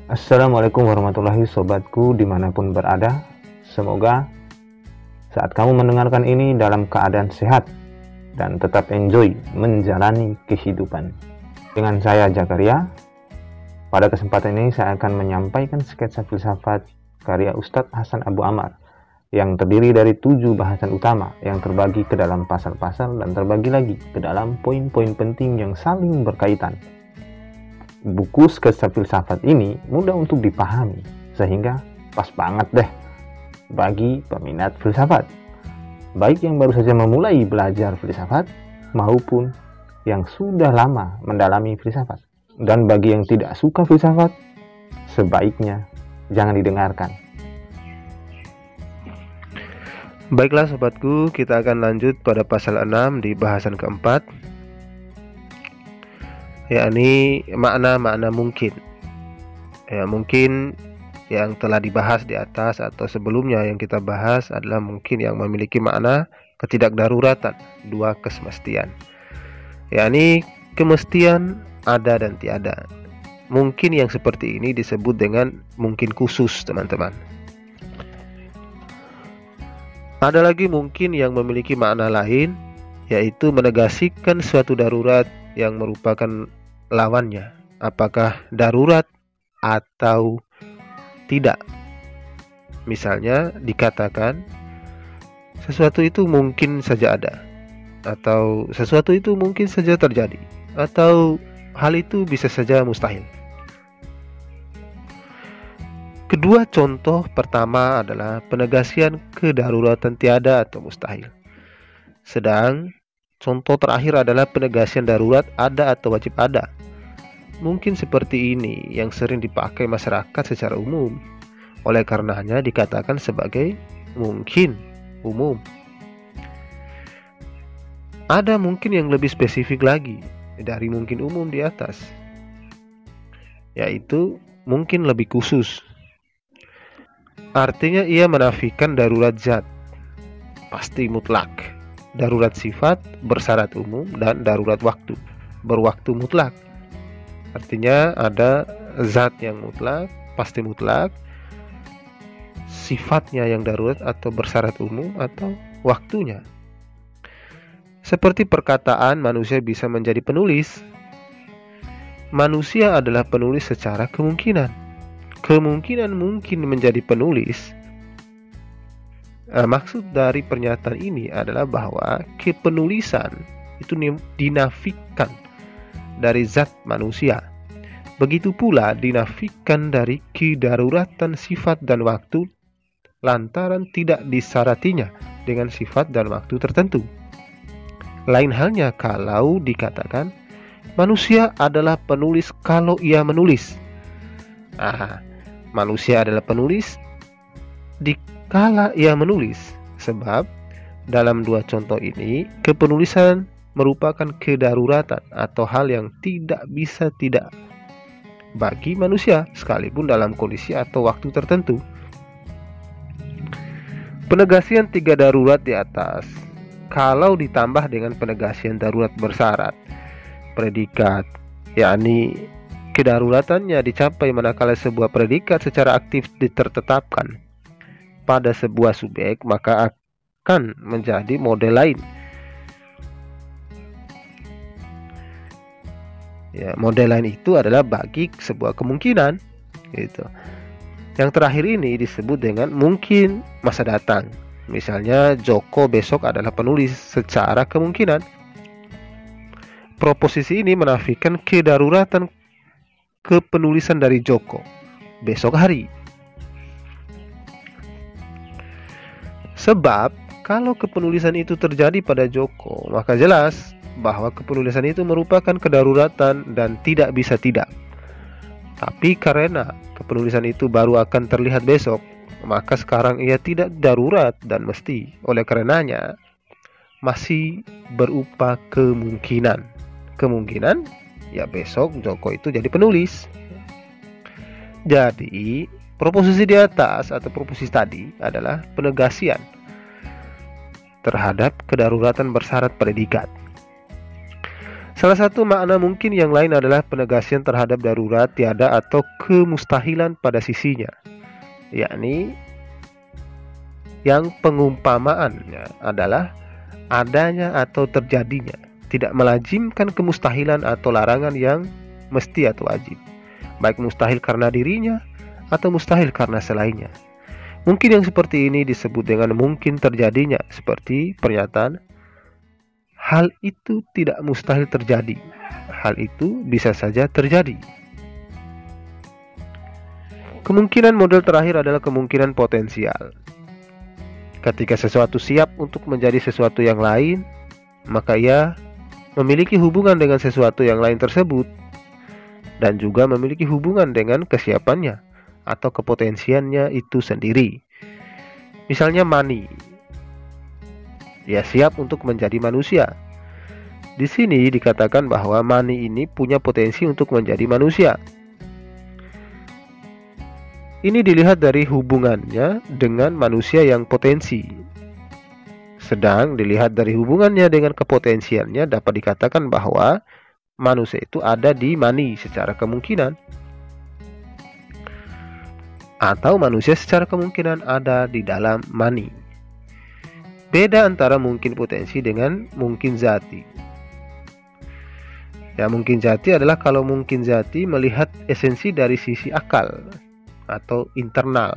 Assalamualaikum warahmatullahi sobatku dimanapun berada. Semoga saat kamu mendengarkan ini dalam keadaan sehat dan tetap enjoy menjalani kehidupan. Dengan saya Zakaria, pada kesempatan ini saya akan menyampaikan sketsa filsafat karya Ustadz Hasan Abu Ammar yang terdiri dari 7 bahasan utama yang terbagi ke dalam pasal-pasal dan terbagi lagi ke dalam poin-poin penting yang saling berkaitan. Buku sketsa filsafat ini mudah untuk dipahami, sehingga pas banget deh bagi peminat filsafat, baik yang baru saja memulai belajar filsafat maupun yang sudah lama mendalami filsafat. Dan bagi yang tidak suka filsafat, sebaiknya jangan didengarkan. Baiklah sobatku, kita akan lanjut pada pasal 6 di bahasan keempat, yakni makna-makna mungkin. Mungkin yang telah dibahas di atas atau sebelumnya yang kita bahas adalah mungkin yang memiliki makna ketidakdaruratan, dua kesemestian, yakni kemestian ada dan tiada. Mungkin yang seperti ini disebut dengan mungkin khusus, teman-teman. Ada lagi mungkin yang memiliki makna lain, yaitu menegasikan suatu darurat yang merupakan lawannya, apakah darurat atau tidak. Misalnya dikatakan sesuatu itu mungkin saja ada, atau sesuatu itu mungkin saja terjadi, atau hal itu bisa saja mustahil. Kedua contoh pertama adalah penegasian kedaruratan tiada atau mustahil. Sedang contoh terakhir adalah penegasian darurat ada atau wajib ada. Mungkin seperti ini yang sering dipakai masyarakat secara umum. Oleh karenanya dikatakan sebagai mungkin umum. Ada mungkin yang lebih spesifik lagi dari mungkin umum di atas, yaitu mungkin lebih khusus. Artinya ia menafikan darurat zat, pasti mutlak, darurat sifat, bersyarat umum, dan darurat waktu, berwaktu mutlak. Artinya ada zat yang mutlak, pasti mutlak, sifatnya yang darurat atau bersyarat umum, atau waktunya. Seperti perkataan manusia bisa menjadi penulis. Manusia adalah penulis secara kemungkinan. Kemungkinan mungkin menjadi penulis. Maksud dari pernyataan ini adalah bahwa kepenulisan itu dinafikan dari zat manusia. Begitu pula dinafikan dari kedaruratan sifat dan waktu lantaran tidak disaratinya dengan sifat dan waktu tertentu. Lain halnya kalau dikatakan manusia adalah penulis kalau ia menulis. Manusia adalah penulis dikala ia menulis, sebab dalam dua contoh ini kepenulisan merupakan kedaruratan atau hal yang tidak bisa tidak bagi manusia sekalipun dalam kondisi atau waktu tertentu. Penegasian tiga darurat di atas, kalau ditambah dengan penegasian darurat bersyarat predikat, yakni kedaruratannya dicapai manakala sebuah predikat secara aktif ditertetapkan pada sebuah subjek, maka akan menjadi model lain. Model lain itu adalah bagi sebuah kemungkinan, gitu. Yang terakhir ini disebut dengan mungkin masa datang. Misalnya Joko besok adalah penulis secara kemungkinan. Proposisi ini menafikan kedaruratan kepenulisan dari Joko besok hari. Sebab kalau kepenulisan itu terjadi pada Joko, maka jelas bahwa kepenulisan itu merupakan kedaruratan dan tidak bisa tidak. Tapi karena kepenulisan itu baru akan terlihat besok, maka sekarang ia tidak darurat dan mesti. Oleh karenanya masih berupa kemungkinan. Kemungkinan ya besok Joko itu jadi penulis. Jadi proposisi di atas atau proposisi tadi adalah penegasian terhadap kedaruratan bersyarat predikat. Salah satu makna mungkin yang lain adalah penegasian terhadap darurat, tiada atau kemustahilan pada sisinya, yakni yang pengumpamaannya adalah adanya atau terjadinya, tidak melazimkan kemustahilan atau larangan yang mesti atau wajib, baik mustahil karena dirinya atau mustahil karena selainnya. Mungkin yang seperti ini disebut dengan mungkin terjadinya, seperti pernyataan hal itu tidak mustahil terjadi. Hal itu bisa saja terjadi. Kemungkinan model terakhir adalah kemungkinan potensial. Ketika sesuatu siap untuk menjadi sesuatu yang lain, maka ia memiliki hubungan dengan sesuatu yang lain tersebut dan juga memiliki hubungan dengan kesiapannya atau kepotensiannya itu sendiri. Misalnya mani, ia siap untuk menjadi manusia. Di sini dikatakan bahwa mani ini punya potensi untuk menjadi manusia. Ini dilihat dari hubungannya dengan manusia yang potensi. Sedang dilihat dari hubungannya dengan kepotensiannya dapat dikatakan bahwa manusia itu ada di mani secara kemungkinan. Atau manusia secara kemungkinan ada di dalam mani. Beda antara mungkin potensi dengan mungkin zati. Ya, mungkin zati adalah kalau mungkin zati melihat esensi dari sisi akal atau internal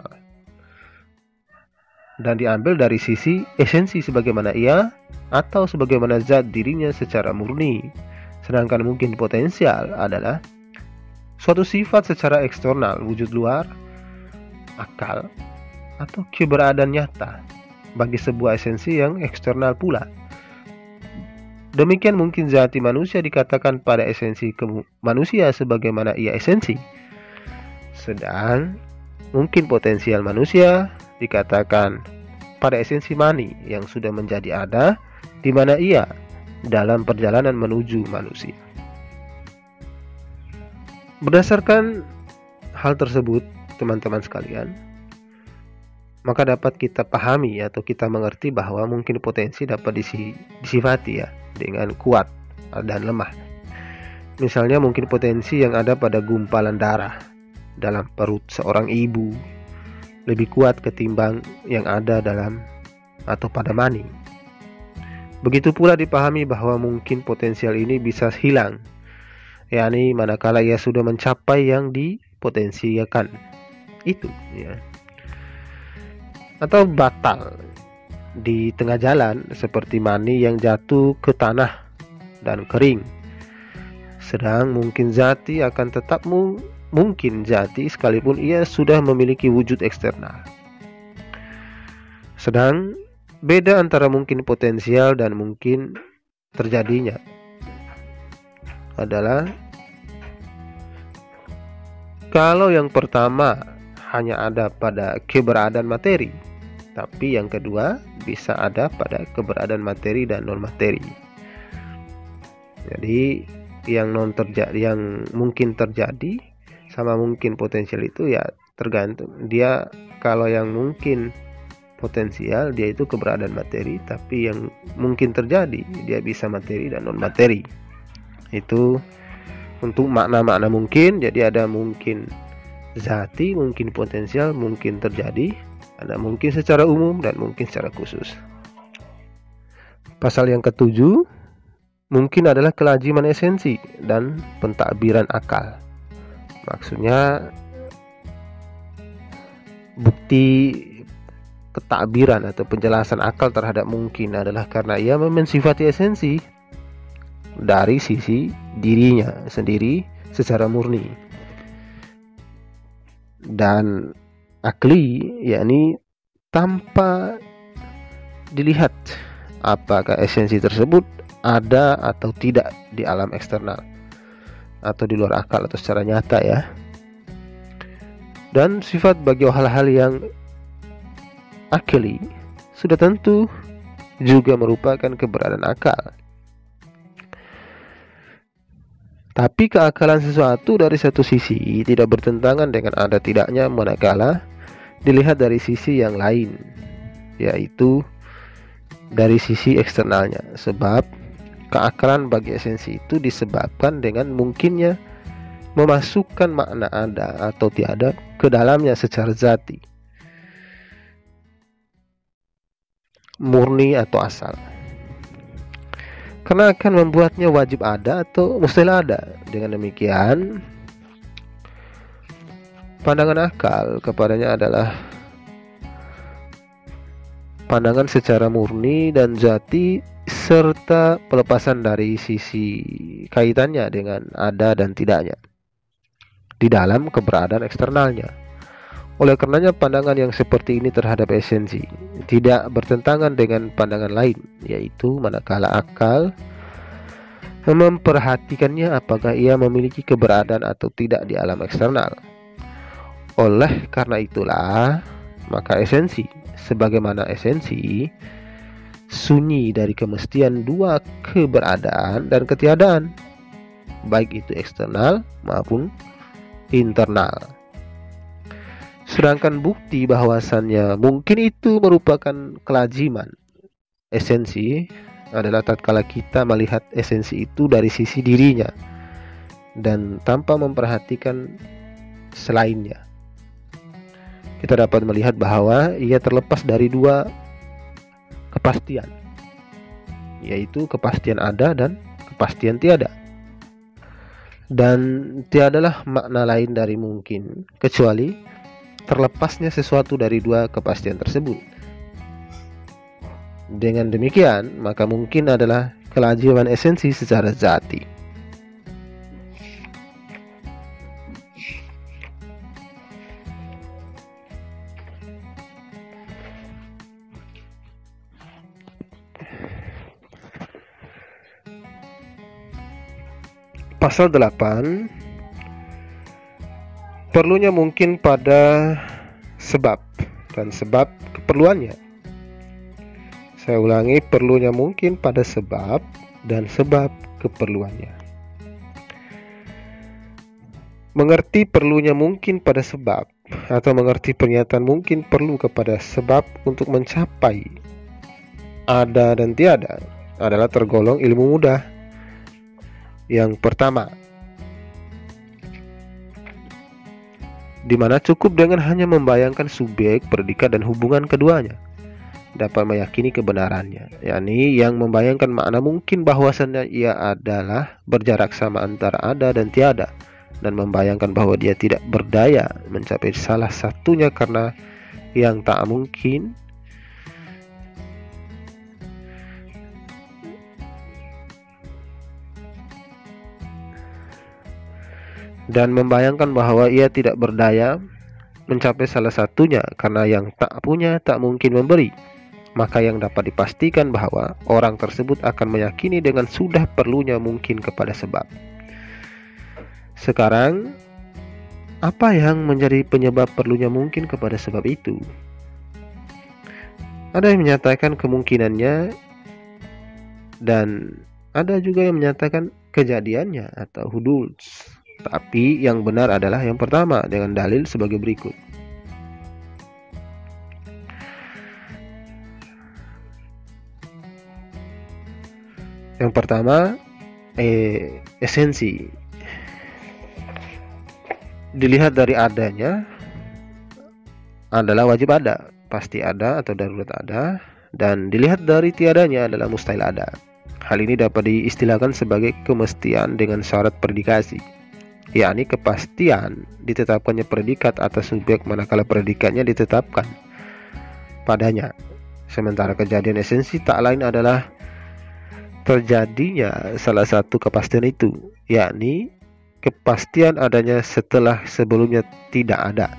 dan diambil dari sisi esensi sebagaimana ia atau sebagaimana zat dirinya secara murni. Sedangkan mungkin potensial adalah suatu sifat secara eksternal, wujud luar, akal, atau keberadaan nyata bagi sebuah esensi yang eksternal pula. Demikian mungkin zati manusia dikatakan pada esensi manusia sebagaimana ia esensi. Sedang mungkin potensial manusia dikatakan pada esensi mani yang sudah menjadi ada di mana ia dalam perjalanan menuju manusia. Berdasarkan hal tersebut, teman-teman sekalian, maka dapat kita pahami atau kita mengerti bahwa mungkin potensi dapat disifati ya dengan kuat dan lemah. Misalnya mungkin potensi yang ada pada gumpalan darah dalam perut seorang ibu lebih kuat ketimbang yang ada dalam atau pada mani. Begitu pula dipahami bahwa mungkin potensial ini bisa hilang, yakni manakala ia sudah mencapai yang dipotensiakan itu ya. Atau batal di tengah jalan seperti mani yang jatuh ke tanah dan kering. Sedang mungkin zati akan tetap mungkin zati sekalipun ia sudah memiliki wujud eksternal. Sedang beda antara mungkin potensial dan mungkin terjadinya adalah kalau yang pertama hanya ada pada keberadaan materi, tapi yang kedua bisa ada pada keberadaan materi dan non materi. Jadi yang mungkin terjadi sama mungkin potensial itu ya tergantung dia. Kalau yang mungkin potensial dia itu keberadaan materi, tapi yang mungkin terjadi dia bisa materi dan non materi. Itu untuk makna-makna mungkin. Jadi ada mungkin zati, mungkin potensial, mungkin terjadi, ada mungkin secara umum dan mungkin secara khusus. Pasal yang ke-7, mungkin adalah kelaziman esensi dan pentakbiran akal. Maksudnya bukti ketakbiran atau penjelasan akal terhadap mungkin adalah karena ia mensifati esensi dari sisi dirinya sendiri secara murni. Dan akli, yakni tanpa dilihat apakah esensi tersebut ada atau tidak di alam eksternal atau di luar akal atau secara nyata ya. Dan sifat bagi hal-hal yang akli sudah tentu juga merupakan keberadaan akal. Tapi keakalan sesuatu dari satu sisi tidak bertentangan dengan ada tidaknya manakala dilihat dari sisi yang lain, yaitu dari sisi eksternalnya. Sebab Keakalan bagi esensi itu disebabkan dengan mungkinnya memasukkan makna ada atau tiada ke dalamnya secara zati, murni atau asal. Karena akan membuatnya wajib ada atau mustahil ada. Dengan demikian, pandangan akal kepadanya adalah pandangan secara murni dan zati serta pelepasan dari sisi kaitannya dengan ada dan tidaknya di dalam keberadaan eksternalnya. Oleh karenanya pandangan yang seperti ini terhadap esensi tidak bertentangan dengan pandangan lain, yaitu manakala akal memperhatikannya apakah ia memiliki keberadaan atau tidak di alam eksternal. Oleh karena itulah, maka esensi, sebagaimana esensi, sunyi dari kemestian dua keberadaan dan ketiadaan, baik itu eksternal maupun internal. Sedangkan bukti bahwasannya mungkin itu merupakan kelaziman esensi adalah tatkala kita melihat esensi itu dari sisi dirinya dan tanpa memperhatikan selainnya. Kita dapat melihat bahwa ia terlepas dari dua kepastian, yaitu kepastian ada dan kepastian tiada. Dan tiadalah makna lain dari mungkin kecuali terlepasnya sesuatu dari dua kepastian tersebut. Dengan demikian, maka mungkin adalah kelaziman esensi secara zati. Pasal 8, perlunya mungkin pada sebab dan sebab keperluannya. Saya ulangi, perlunya mungkin pada sebab dan sebab keperluannya. Mengerti perlunya mungkin pada sebab atau mengerti pernyataan mungkin perlu kepada sebab untuk mencapai ada dan tiada adalah tergolong ilmu mudah. Yang pertama, di mana cukup dengan hanya membayangkan subjek, predikat, dan hubungan keduanya dapat meyakini kebenarannya, yakni yang membayangkan makna mungkin bahwasannya ia adalah berjarak sama antara ada dan tiada, dan membayangkan bahwa dia tidak berdaya mencapai salah satunya karena yang tak mungkin dan membayangkan bahwa ia tidak berdaya mencapai salah satunya karena yang tak punya tak mungkin memberi, maka yang dapat dipastikan bahwa orang tersebut akan meyakini dengan sudah perlunya mungkin kepada sebab. Sekarang, apa yang menjadi penyebab perlunya mungkin kepada sebab itu? Ada yang menyatakan kemungkinannya dan ada juga yang menyatakan kejadiannya atau huduls. Tapi yang benar adalah yang pertama dengan dalil sebagai berikut. Yang pertama, esensi. Dilihat dari adanya adalah wajib ada, pasti ada atau darurat ada, dan dilihat dari tiadanya adalah mustahil ada. Hal ini dapat diistilahkan sebagai kemestian dengan syarat predikasi, yakni kepastian ditetapkannya predikat atas subjek manakala predikatnya ditetapkan padanya. Sementara kejadian esensi tak lain adalah terjadinya salah satu kepastian itu, yakni kepastian adanya setelah sebelumnya tidak ada,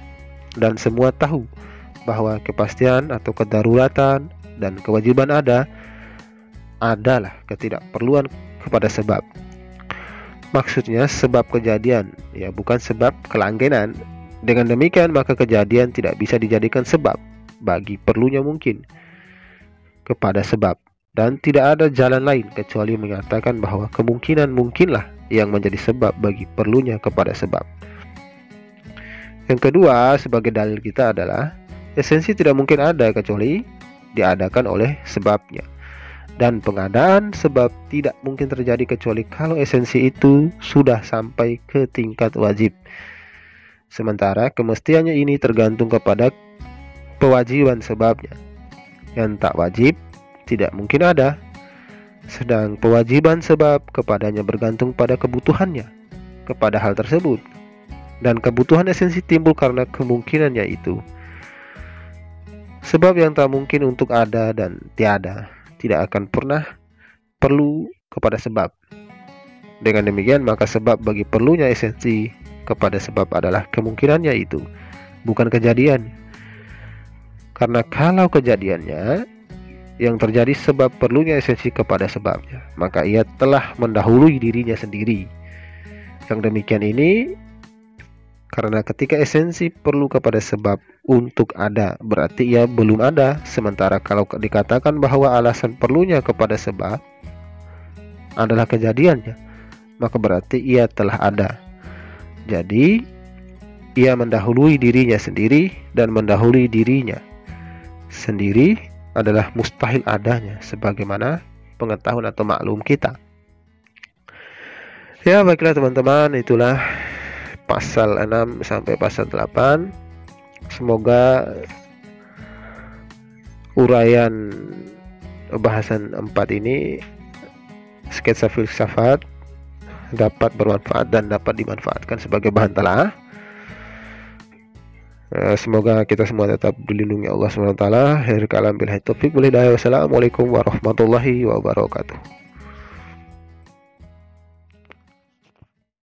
dan semua tahu bahwa kepastian atau kedaruratan dan kewajiban ada adalah ketidakperluan kepada sebab. Maksudnya sebab kejadian, ya bukan sebab kelanggenan. Dengan demikian maka kejadian tidak bisa dijadikan sebab bagi perlunya mungkin kepada sebab, dan tidak ada jalan lain kecuali menyatakan bahwa kemungkinan mungkinlah yang menjadi sebab bagi perlunya kepada sebab. Yang kedua sebagai dalil kita adalah esensi tidak mungkin ada kecuali diadakan oleh sebabnya. dan pengadaan sebab tidak mungkin terjadi kecuali kalau esensi itu sudah sampai ke tingkat wajib. Sementara kemestiannya ini tergantung kepada kewajiban sebabnya. Yang tak wajib tidak mungkin ada, sedang kewajiban sebab kepadanya bergantung pada kebutuhannya kepada hal tersebut, dan kebutuhan esensi timbul karena kemungkinannya itu. Sebab yang tak mungkin untuk ada dan tiada tidak akan pernah perlu kepada sebab. Dengan demikian maka sebab bagi perlunya esensi kepada sebab adalah kemungkinannya itu, bukan kejadian. Karena kalau kejadiannya yang terjadi sebab perlunya esensi kepada sebabnya, maka ia telah mendahului dirinya sendiri. Yang demikian ini karena ketika esensi perlu kepada sebab untuk ada, berarti ia belum ada. Sementara kalau dikatakan bahwa alasan perlunya kepada sebab adalah kejadiannya, maka berarti ia telah ada. Jadi ia mendahului dirinya sendiri, dan mendahului dirinya sendiri adalah mustahil adanya sebagaimana pengetahuan atau maklum kita. Ya, baiklah teman-teman, itulah pasal 6 sampai pasal 8. Semoga uraian bahasan 4 ini, sketsa filsafat, dapat bermanfaat dan dapat dimanfaatkan sebagai bahan telaah. Semoga kita semua tetap dilindungi Allah SWT. Akhir kalam, billahi taufik wal hidayah. Wassalamualaikum warahmatullahi wabarakatuh.